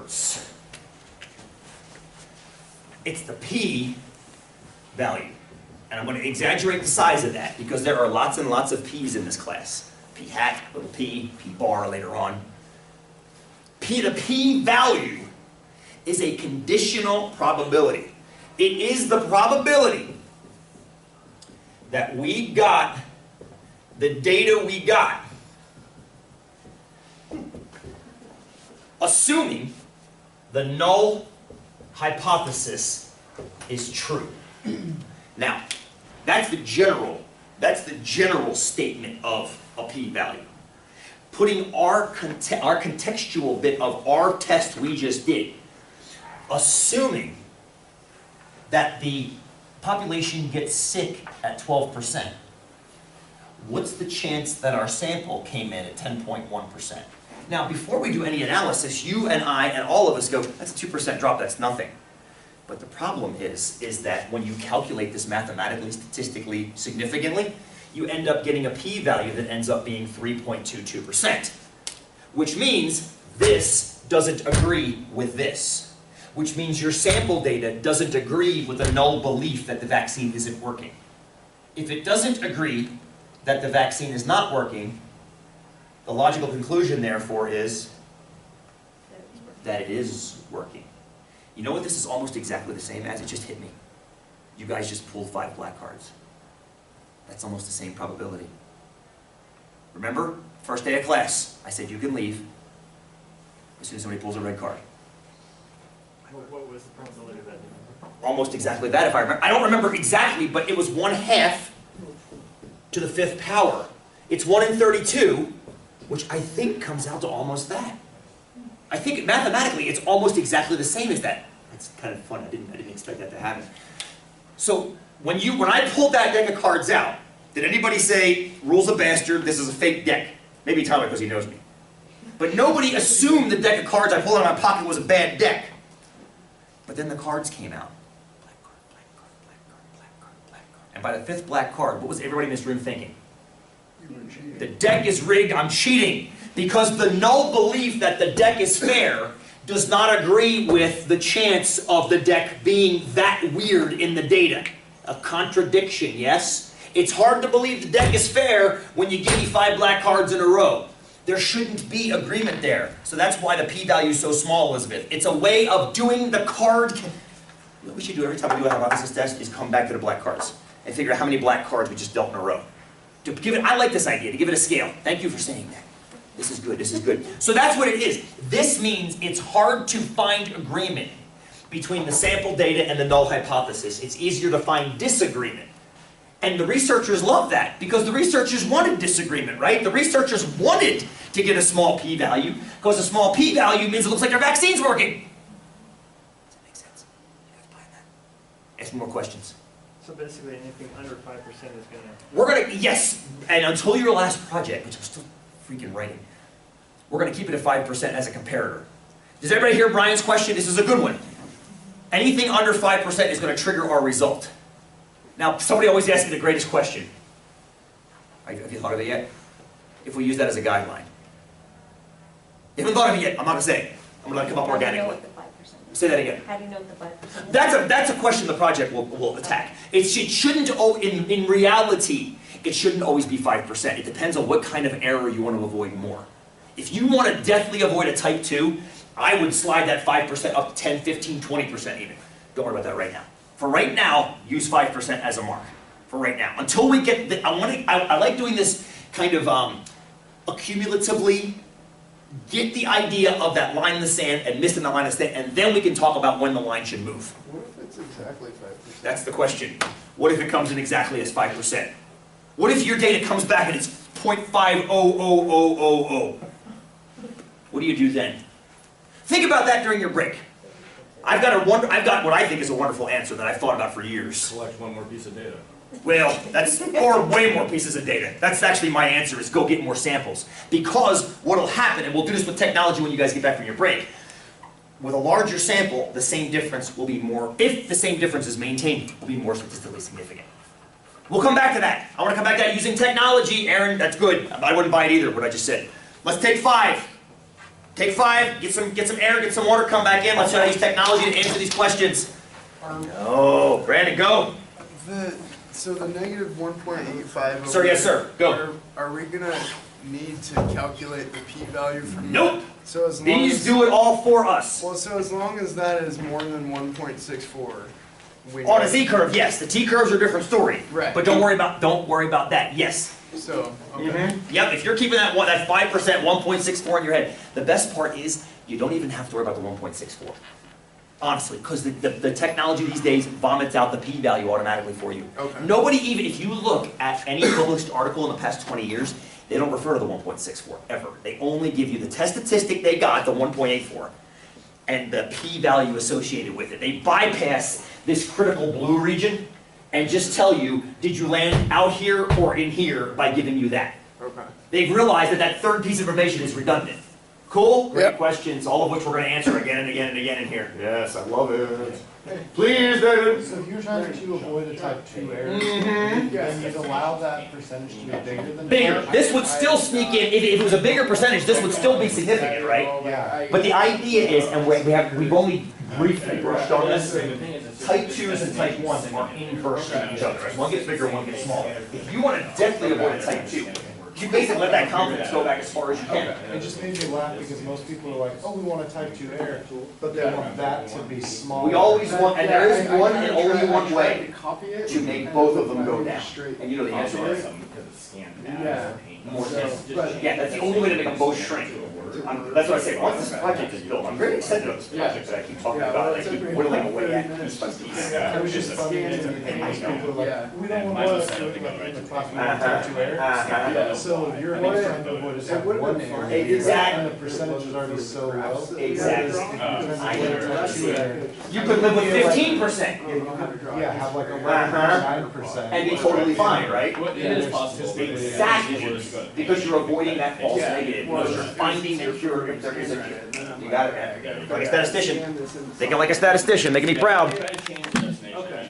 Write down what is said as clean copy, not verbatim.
words. It's the p value. And I'm going to exaggerate the size of that because there are lots and lots of p's in this class. P hat, little p bar later on. The p value is a conditional probability. It is the probability that we got the data we got, assuming the null hypothesis is true. Now, that's the general statement of a p-value. Putting our contextual bit of our test we just did, assuming that the population gets sick at 12%, what's the chance that our sample came in at 10.1%? Now, before we do any analysis, you and I and all of us go, that's a 2% drop, that's nothing. But the problem is that when you calculate this mathematically, statistically, significantly, you end up getting a p-value that ends up being 3.22%. Which means this doesn't agree with this. Which means your sample data doesn't agree with the null belief that the vaccine isn't working. If it doesn't agree that the vaccine is not working, the logical conclusion, therefore, is that it is working. You know what this is almost exactly the same as? It just hit me. You guys just pulled 5 black cards. That's almost the same probability. Remember, first day of class, I said you can leave as soon as somebody pulls a red card. What was the probability of that? Almost exactly that, if I remember. I don't remember exactly, but it was 1/2 to the 5th power. It's 1 in 32, which I think comes out to almost that. I think mathematically it's almost exactly the same as that. That's kind of fun. I didn't expect that to happen. So when I pulled that deck of cards out, did anybody say, rule's a bastard, this is a fake deck? Maybe Tyler, because he knows me. But nobody assumed the deck of cards I pulled out of my pocket was a bad deck. But then the cards came out. Black card, black card, black card, black card, black card. And by the 5th black card, what was everybody in this room thinking? The deck is rigged, I'm cheating. Because the null belief that the deck is fair does not agree with the chance of the deck being that weird in the data. A contradiction, yes? It's hard to believe the deck is fair when you give me 5 black cards in a row. There shouldn't be agreement there. So that's why the p-value is so small, Elizabeth. It's a way of doing the card. What we should do every time we do a hypothesis test is come back to the black cards and figure out how many black cards we just dealt in a row. I like this idea, to give it a scale. Thank you for saying that. This is good, this is good. So that's what it is. This means it's hard to find agreement between the sample data and the null hypothesis. It's easier to find disagreement. And the researchers love that, because the researchers wanted disagreement, right? The researchers wanted to get a small p-value, because a small p-value means it looks like their vaccine's working. Does that make sense? You guys buying that? Ask me more questions. So basically anything under 5% is going to... We're going to, yes, and until your last project, which I'm still freaking writing, we're going to keep it at 5% as a comparator. Does everybody hear Brian's question? This is a good one. Anything under 5% is going to trigger our result. Now, somebody always asks me the greatest question. Have you thought of it yet? If we use that as a guideline. You haven't thought of it yet. I'm not going to say it. I'm going to let it come up organically. How do you know what the 5% is? Say that again. How do you know what the 5% is? That's a question the project will attack. It shouldn't, in reality, it shouldn't always be 5%. It depends on what kind of error you want to avoid more. If you want to deathly avoid a type 2, I would slide that 5% up to 10, 15, 20% even. Don't worry about that right now. For right now, use 5% as a mark. For right now. Until we get the, I like doing this kind of accumulatively, get the idea of that line in the sand and missing the line of sand, and then we can talk about when the line should move. What if it's exactly 5%? That's the question. What if it comes in exactly as 5%? What if your data comes back and it's 0.500000? What do you do then? Think about that during your break. I've got what I think is a wonderful answer that I've thought about for years. Collect one more piece of data. Well, or way more pieces of data. That's actually my answer, is go get more samples. Because what'll happen, and we'll do this with technology when you guys get back from your break, with a larger sample, the same difference will be more, if the same difference is maintained, will be more statistically significant. We'll come back to that. I want to come back to that using technology. Aaron, that's good. I wouldn't buy it either, what I just said. Let's take 5. Take 5, get some air, get some water, come back in. Let's try to use technology to answer these questions. No, Brandon, go. So the negative 1.85. Sir, yes, sir. Go. Are we gonna need to calculate the p-value from? Nope. So as long These as, do it all for us. well, so as long as that is more than 1.64, we On a Z curve, yes. The T curves are a different story. Right. But don't worry about that. Yes. So okay. Yep. If you're keeping that 5%, 1.64 in your head, the best part is you don't even have to worry about the 1.64. Honestly, because the technology these days vomits out the p-value automatically for you. Okay. Nobody even, if you look at any published article in the past 20 years, they don't refer to the 1.64 ever. They only give you the test statistic they got, the 1.84, and the p-value associated with it. They bypass this critical blue region and just tell you, did you land out here or in here by giving you that. Okay. They've realized that that third piece of information is redundant. Cool? Great Yep. questions, all of which we're going to answer again and again and again in here. Yes, I love it. Please, David. So if you're trying to avoid a type 2 error, Mhm. then you'd allow that percentage to be bigger than. Bigger. This would still sneak in, if it was a bigger percentage, this would still be significant, right? Yeah. But the idea is, and we've only briefly brushed on this, type 2s and type 1s are inverse to each other. One gets bigger, one gets smaller. If you want to definitely avoid a type 2, you basically let that confidence go back as far as you can. It just made me laugh because most people are like, oh, we want a type 2 error, but they want that to be small. We always want, and there is one and only one way Copy it to make both of them go down. Straight. And you know the answer is Yeah. more than. Yeah, that's the only way to make them both shrink. That's what I say, once this project is built, I'm very excited about this project that I keep talking about, and I keep whittling away at piece by piece. It was just funny to me that most people are like, we don't want to do it like in the proper type 2 error. So you're trying to avoid a type 1 error. Exactly. And the percentage is already so low. Exactly. I know. You could live with 15%. Yeah, have like a 9%. And be totally fine, right? It is possible. Exactly, because you're avoiding that false negative, because you're finding the cure if there is a cure. You got it, man. Like a statistician. Thinking like a statistician, making me proud.